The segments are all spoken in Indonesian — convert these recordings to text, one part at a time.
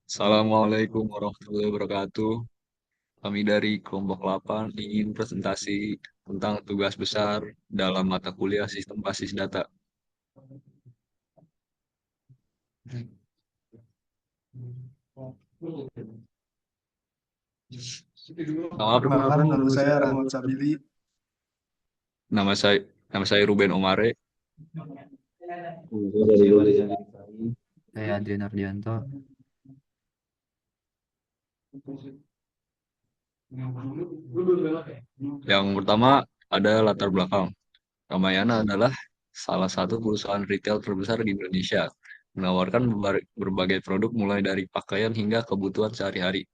Assalamualaikum warahmatullahi wabarakatuh. Kami dari kelompok 8 ingin presentasi tentang tugas besar dalam mata kuliah Sistem Basis Data. Nama Perkenalkan, perkenalkan, nama nama saya saya Rahmat Sabili. nama saya nama saya Ruben Omare. Saya dari Warga Dikari. Saya Adrian Ardianto. Yang pertama ada latar belakang. Ramayana adalah salah satu perusahaan retail terbesar di Indonesia, menawarkan berbagai produk mulai dari pakaian hingga kebutuhan sehari-hari.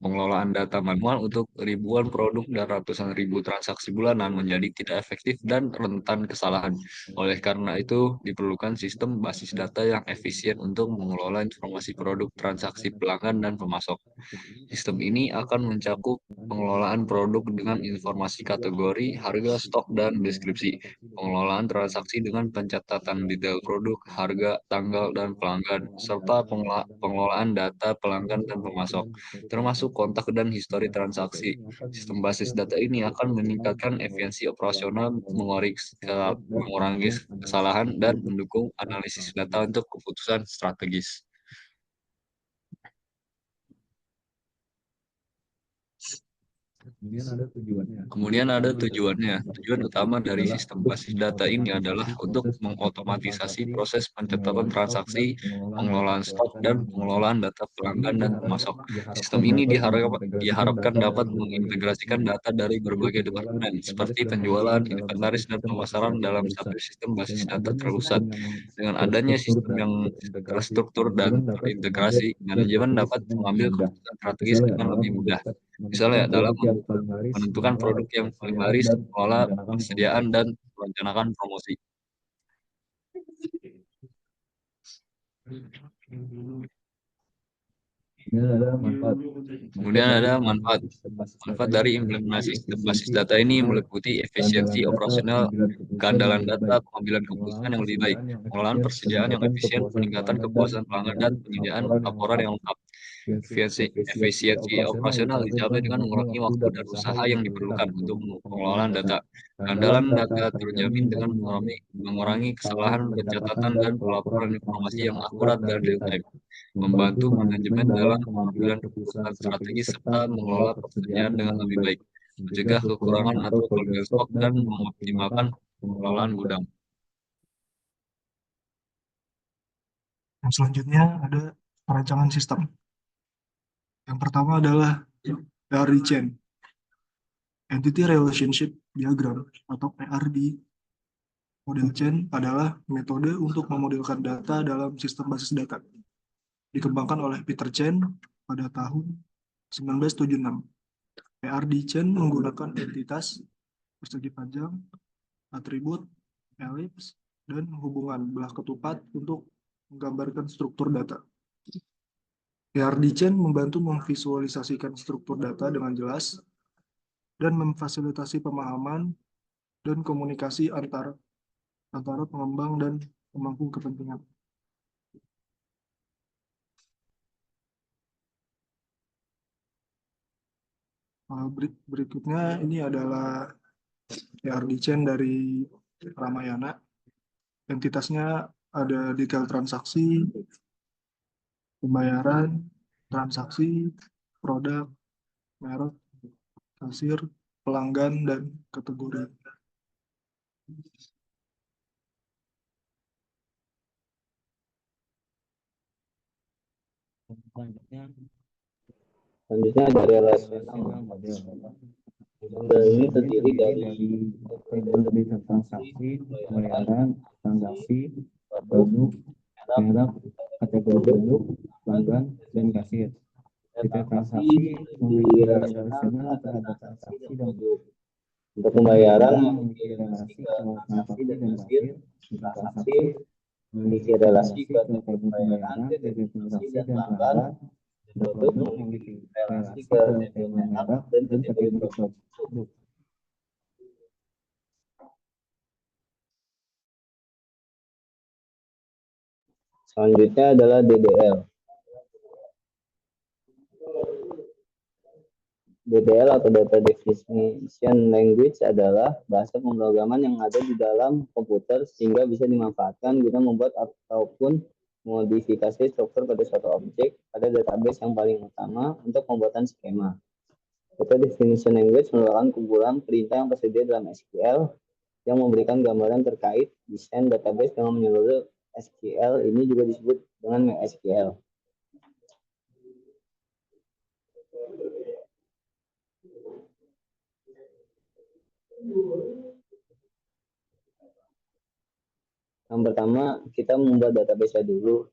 Pengelolaan data manual untuk ribuan produk dan ratusan ribu transaksi bulanan menjadi tidak efektif dan rentan kesalahan. Oleh karena itu, diperlukan sistem basis data yang efisien untuk mengelola informasi produk, transaksi pelanggan, dan pemasok. Sistem ini akan mencakup pengelolaan produk dengan informasi kategori, harga, stok, dan deskripsi, pengelolaan transaksi dengan pencatatan detail produk, harga, tanggal, dan pelanggan, serta pengelolaan data pelanggan dan pemasok, termasuk kontak dan histori transaksi. Sistem basis data ini akan meningkatkan efisiensi operasional, mengurangi kesalahan, dan mendukung analisis data untuk keputusan strategis. Kemudian ada tujuannya. Kemudian ada tujuannya. Tujuan utama dari sistem basis data ini adalah untuk mengotomatisasi proses pencatatan transaksi, pengelolaan stok, dan pengelolaan data pelanggan dan pemasok. Sistem ini diharapkan dapat mengintegrasikan data dari berbagai departemen, seperti penjualan, inventaris, dan pemasaran dalam satu sistem basis data terpusat. Dengan adanya sistem yang terstruktur dan terintegrasi, manajemen dapat mengambil keputusan strategis dengan lebih mudah. Misalnya, dalam menentukan produk yang paling laris, mengelola persediaan, dan merencanakan promosi. Kemudian ada manfaat. Kemudian ada manfaat. Manfaat dari implementasi sistem basis data ini meliputi efisiensi operasional, keandalan data, pengambilan keputusan yang lebih baik, pengelolaan persediaan yang efisien, peningkatan kepuasan pelanggan, dan penyediaan laporan yang lengkap. Efisiensi operasional dicapai dengan mengurangi waktu dan usaha yang diperlukan untuk pengelolaan data. Keandalan data terjamin dengan mengurangi kesalahan pencatatan dan pelaporan informasi yang akurat dan real-time, membantu manajemen dalam pengambilan keputusan strategis serta mengelola persediaan dengan lebih baik, mencegah kekurangan atau kelebihan stok, dan mengoptimalkan pengelolaan gudang. Yang selanjutnya ada perancangan sistem. Yang pertama adalah PRD Chain, Entity Relationship Diagram atau PRD. Model chain adalah metode untuk memodelkan data dalam sistem basis data. Dikembangkan oleh Peter Chen pada tahun 1976. PRD Chain menggunakan entitas, persegi panjang, atribut, elips, dan hubungan belah ketupat untuk menggambarkan struktur data. PRD Chain membantu memvisualisasikan struktur data dengan jelas dan memfasilitasi pemahaman dan komunikasi antara pengembang dan pemangku kepentingan. Berikutnya ini adalah PRD Chain dari Ramayana. Entitasnya ada detail transaksi, pembayaran, transaksi, produk, merek, kasir, pelanggan, dan kategori. Selanjutnya ada relational model. Model ini terdiri dari data transaksi, pembayaran, transaksi, produk, merek, kategori produk, pelanggan, dan kasir. Data transaksi memiliki relasional terhadap transaksi dan produk. Untuk pembayaran memiliki relasi ke transaksi dan kasir. Untuk transaksi memiliki relasi ke kategori pembayaran, kategori transaksi dan pelanggan. Untuk produk memiliki relasi ke tema merek dan kategori produk. Selanjutnya adalah DDL. DDL atau Data Definition Language adalah bahasa pemrograman yang ada di dalam komputer sehingga bisa dimanfaatkan guna membuat ataupun modifikasi struktur pada suatu objek pada database yang paling utama untuk pembuatan skema. Data Definition Language merupakan kumpulan perintah yang tersedia dalam SQL yang memberikan gambaran terkait desain database dengan menyeluruh. SQL ini juga disebut dengan MySQL. Yang pertama, kita membuat database dulu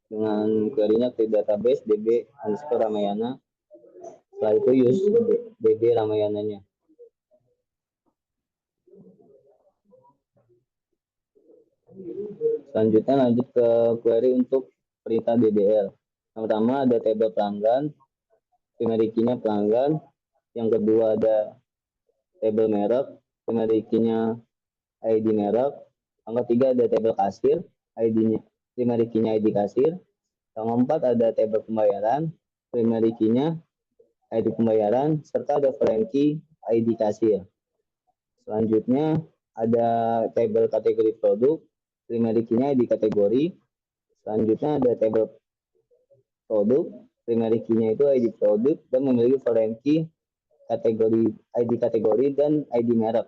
dengan query-nya ke database db_ramayana. Setelah itu use db ramayananya. Selanjutnya lanjut ke query untuk perintah DDL. Yang pertama ada tabel pelanggan, primary key-nya pelanggan. Yang kedua ada tabel merek, primary key-nya ID merek. Yang ketiga ada tabel kasir, ID-nya, primary key-nya ID kasir. Yang keempat ada tabel pembayaran, primary key-nya ID pembayaran, serta ada foreign key ID kasir. Selanjutnya ada tabel kategori produk, primary key-nya ID kategori. Selanjutnya ada tabel produk, primary key-nya itu ID produk dan memiliki foreign key kategori ID kategori dan ID merek.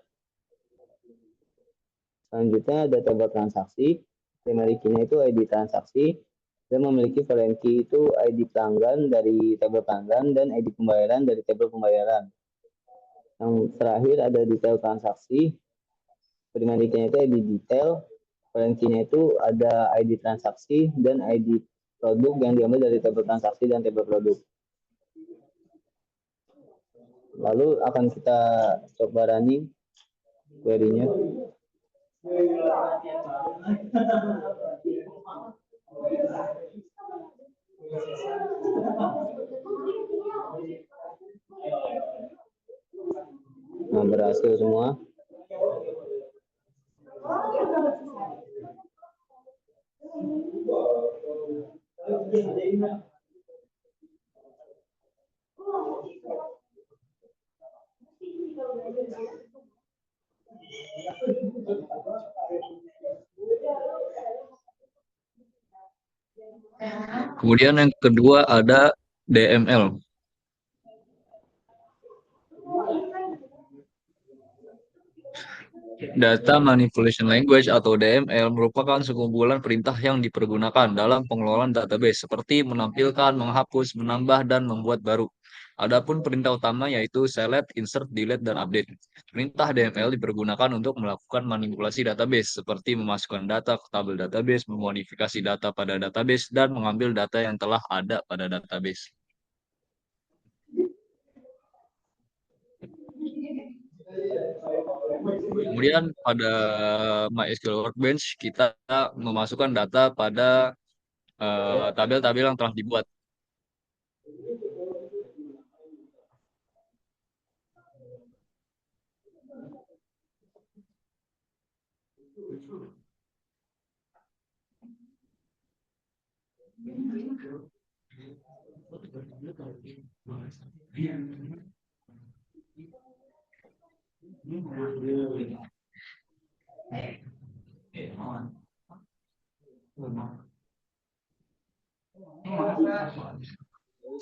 Selanjutnya ada tabel transaksi, primary key-nya itu ID transaksi dan memiliki foreign key itu ID pelanggan dari tabel pelanggan dan ID pembayaran dari tabel pembayaran. Yang terakhir ada detail transaksi, primary key-nya itu ID detail, foreign key-nya itu ada ID transaksi dan ID produk yang diambil dari tabel transaksi dan tabel produk. Lalu akan kita coba running query-nya. Nah, berhasil semua. Kemudian yang kedua ada DML. Data Manipulation Language atau DML merupakan sekumpulan perintah yang dipergunakan dalam pengelolaan database seperti menampilkan, menghapus, menambah, dan membuat baru. Adapun perintah utama yaitu select, insert, delete, dan update. Perintah DML dipergunakan untuk melakukan manipulasi database seperti memasukkan data ke tabel database, memodifikasi data pada database, dan mengambil data yang telah ada pada database. Kemudian pada MySQL Workbench kita memasukkan data pada tabel-tabel yang telah dibuat.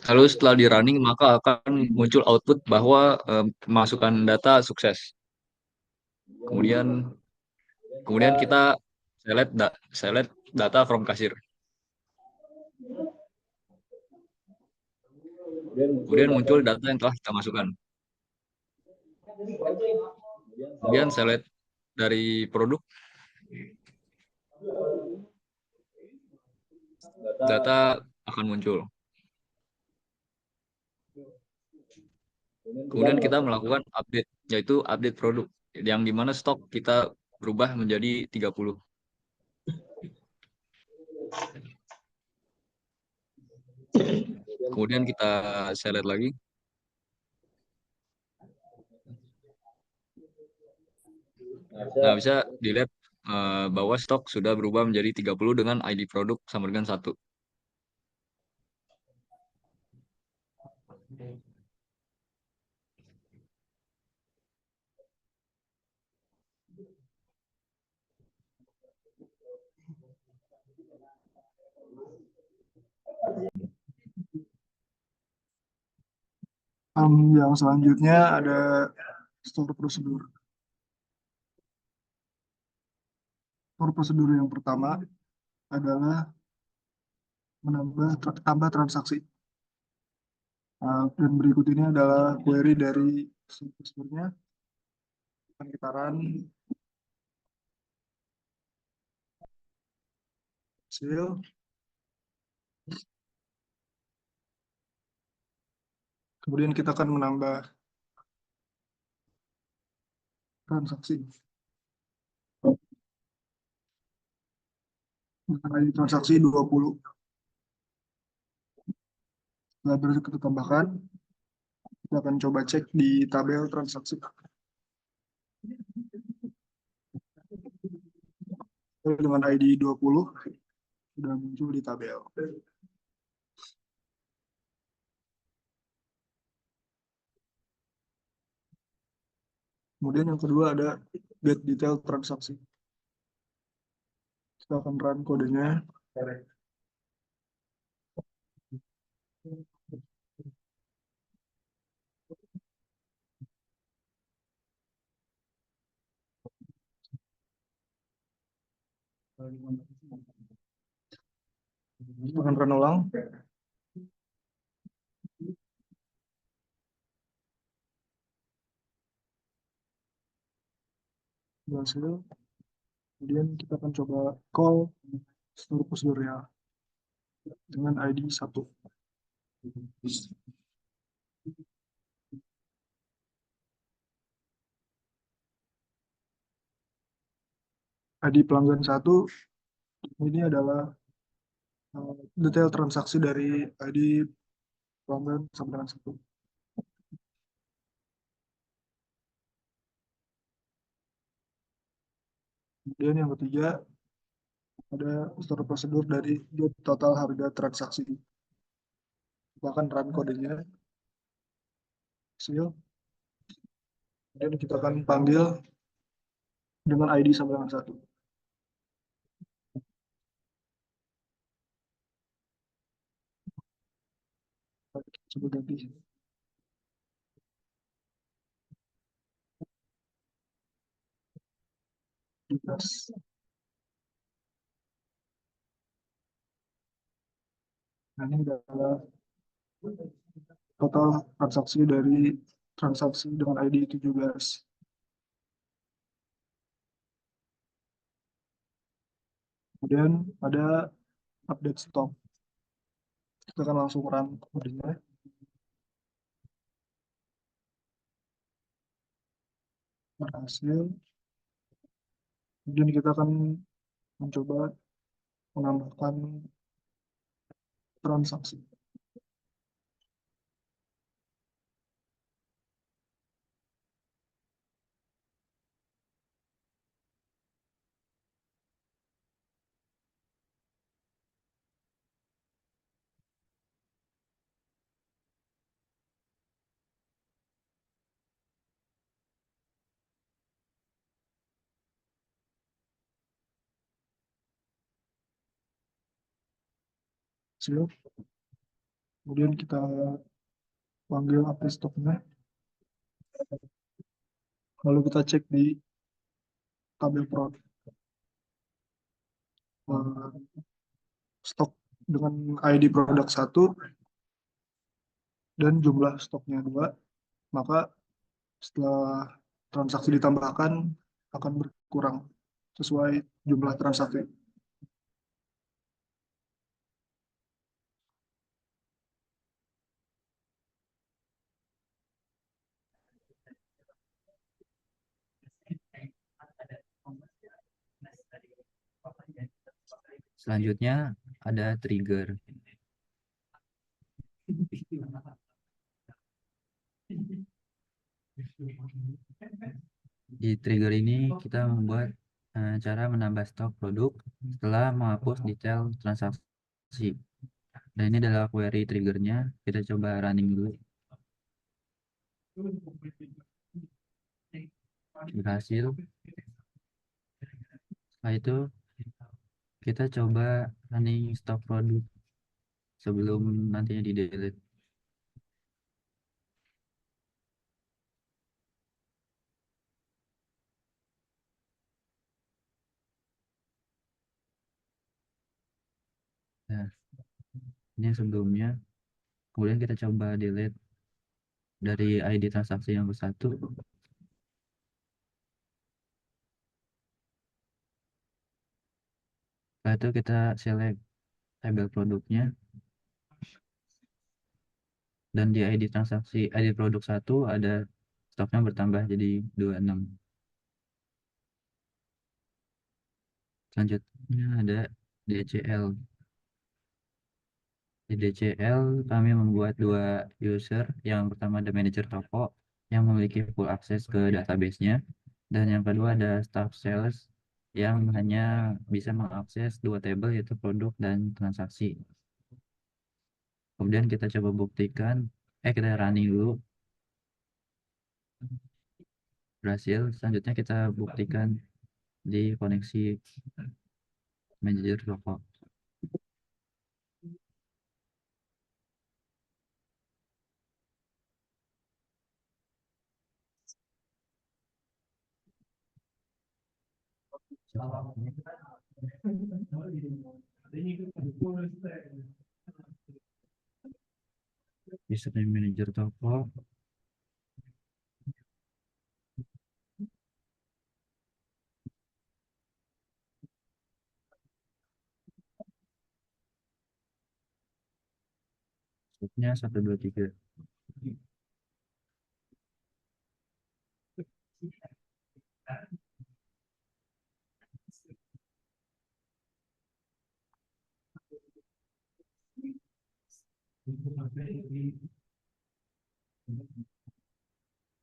Lalu setelah di running maka akan muncul output bahwa pemasukan data sukses. Kemudian kita select data from kasir. Kemudian muncul data yang telah kita masukkan. Kemudian select dari produk, data akan muncul. Kemudian kita melakukan update, yaitu update produk, yang dimana stok kita berubah menjadi 30. Kemudian kita select lagi. Nah, bisa dilihat bahwa stok sudah berubah menjadi 30 dengan ID produk sama dengan 1. Yang selanjutnya ada store prosedur. Store prosedur yang pertama adalah tambah transaksi. Dan berikut ini adalah query dari store prosedurnya. Akan kita run hasil. Kemudian kita akan menambah transaksi. ID transaksi 20. Setelah berhasil kita tambahkan, kita akan coba cek di tabel transaksi. Dengan ID 20 sudah muncul di tabel. Kemudian yang kedua ada get detail transaksi. Kita akan run kodenya. Kita akan run ulang. Berhasil. Kemudian kita akan coba call store prosedurnya dengan ID 1. ID pelanggan 1 ini adalah detail transaksi dari ID pelanggan sampai dengan 1. Kemudian yang ketiga ada store prosedur dari get total harga transaksi. Kita akan run kodenya. Hasil. Kemudian kita akan panggil dengan ID sampai dengan 1. Coba ganti. Nah, ini adalah total transaksi dari transaksi dengan ID 17. Kemudian ada update stock. Kita akan langsung run kodenya. Berhasil. Kemudian kita akan mencoba menambahkan transaksi. Hasil. Kemudian kita panggil update stoknya. Lalu kita cek di tabel produk. Stok dengan ID produk 1 dan jumlah stoknya 2, maka setelah transaksi ditambahkan akan berkurang sesuai jumlah transaksi. Selanjutnya ada trigger. Di trigger ini kita membuat cara menambah stok produk setelah menghapus detail transaksi. Dan ini adalah query triggernya. Kita coba running dulu. Berhasil. Setelah itu kita coba running stok produk sebelum nantinya di delete. Nah, ini sebelumnya. Kemudian kita coba delete dari ID transaksi yang bersatu. Setelah itu kita select label produknya, dan di ID transaksi ID produk 1 ada stoknya bertambah jadi 26. Selanjutnya ada DCL. Di DCL kami membuat dua user. Yang pertama ada manajer toko yang memiliki full akses ke database-nya, dan yang kedua ada staff sales yang hanya bisa mengakses dua table, yaitu produk dan transaksi. Kemudian kita coba buktikan, kita running dulu, berhasil. Selanjutnya kita buktikan di koneksi manajer toko. Username manajer toko, stoknya 123.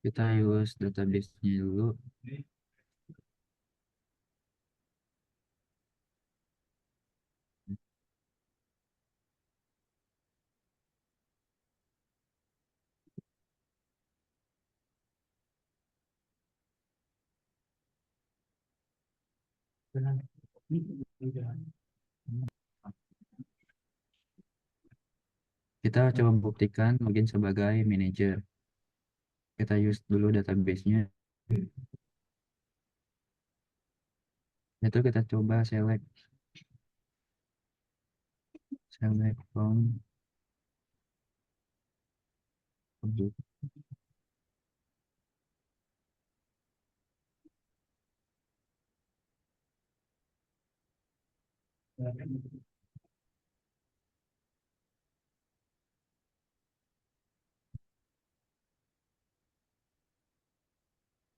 Kita use database-nya dulu. Kita coba buktikan login sebagai manajer. Kita use dulu database-nya. Itu kita coba select from produk.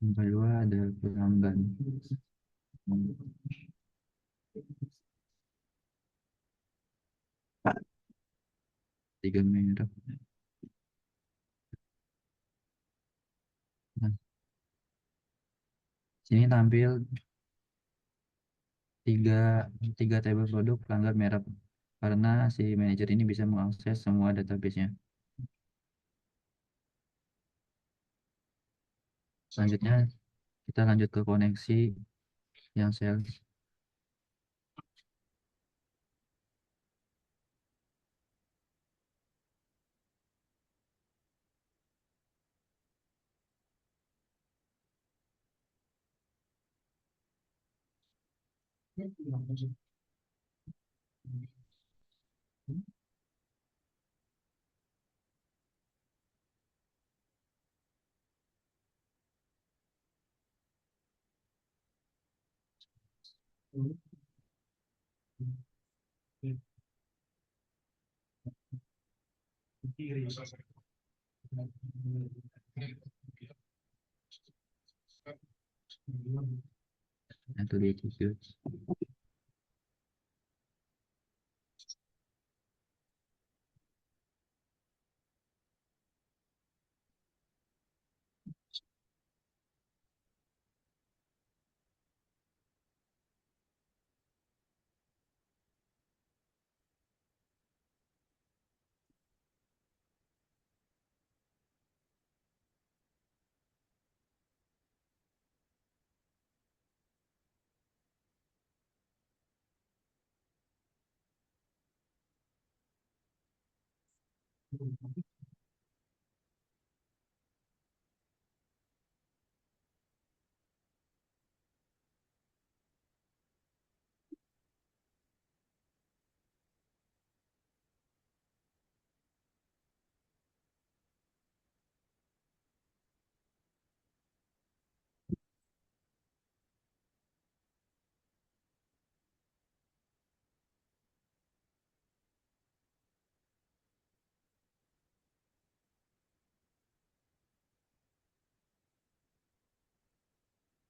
Yang kedua ada pelanggan. 3 merek. Nah, sini tampil tiga table produk pelanggan merek, karena si manajer ini bisa mengakses semua database-nya. Selanjutnya kita lanjut ke koneksi yang sales. Atau di execute.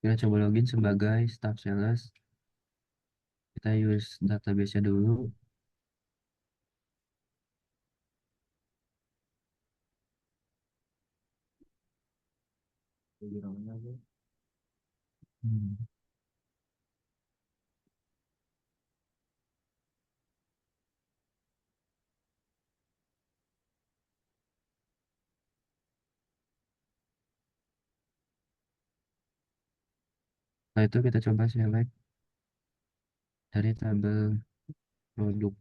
Kita coba login sebagai staff sales. Kita use database-nya dulu. Hmm. Setelah itu kita coba select dari tabel produk.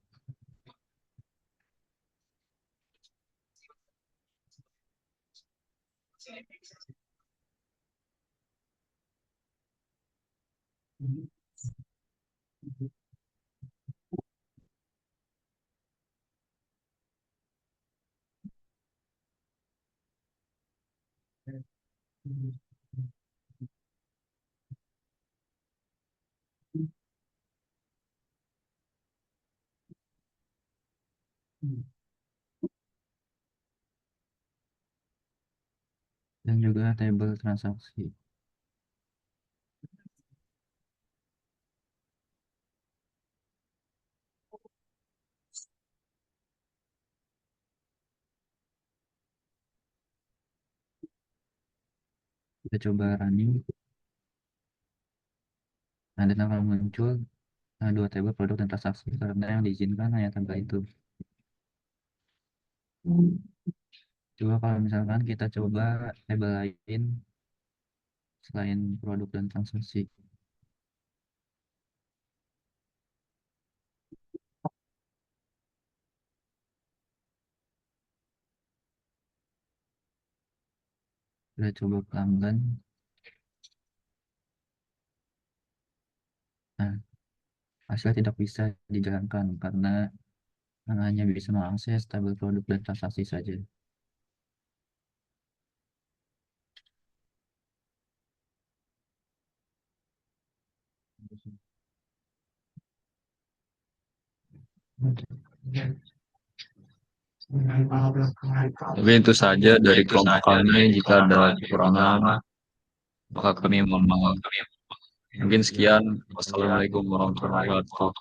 Dan juga tabel transaksi. Kita coba running. Nanti akan muncul dua tabel produk dan transaksi karena yang diizinkan hanya tabel itu. Coba kalau misalkan kita coba tabel lain selain produk dan transaksi. Kita coba pelanggan. Nah, hasil tidak bisa dijalankan karena hanya bisa mengakses tabel produk dan transaksi saja. Mungkin itu saja dari kelompok kami. Jika ada kekurangan, maka kami mohon maaf. Mungkin sekian. Wassalamualaikum warahmatullahi wabarakatuh.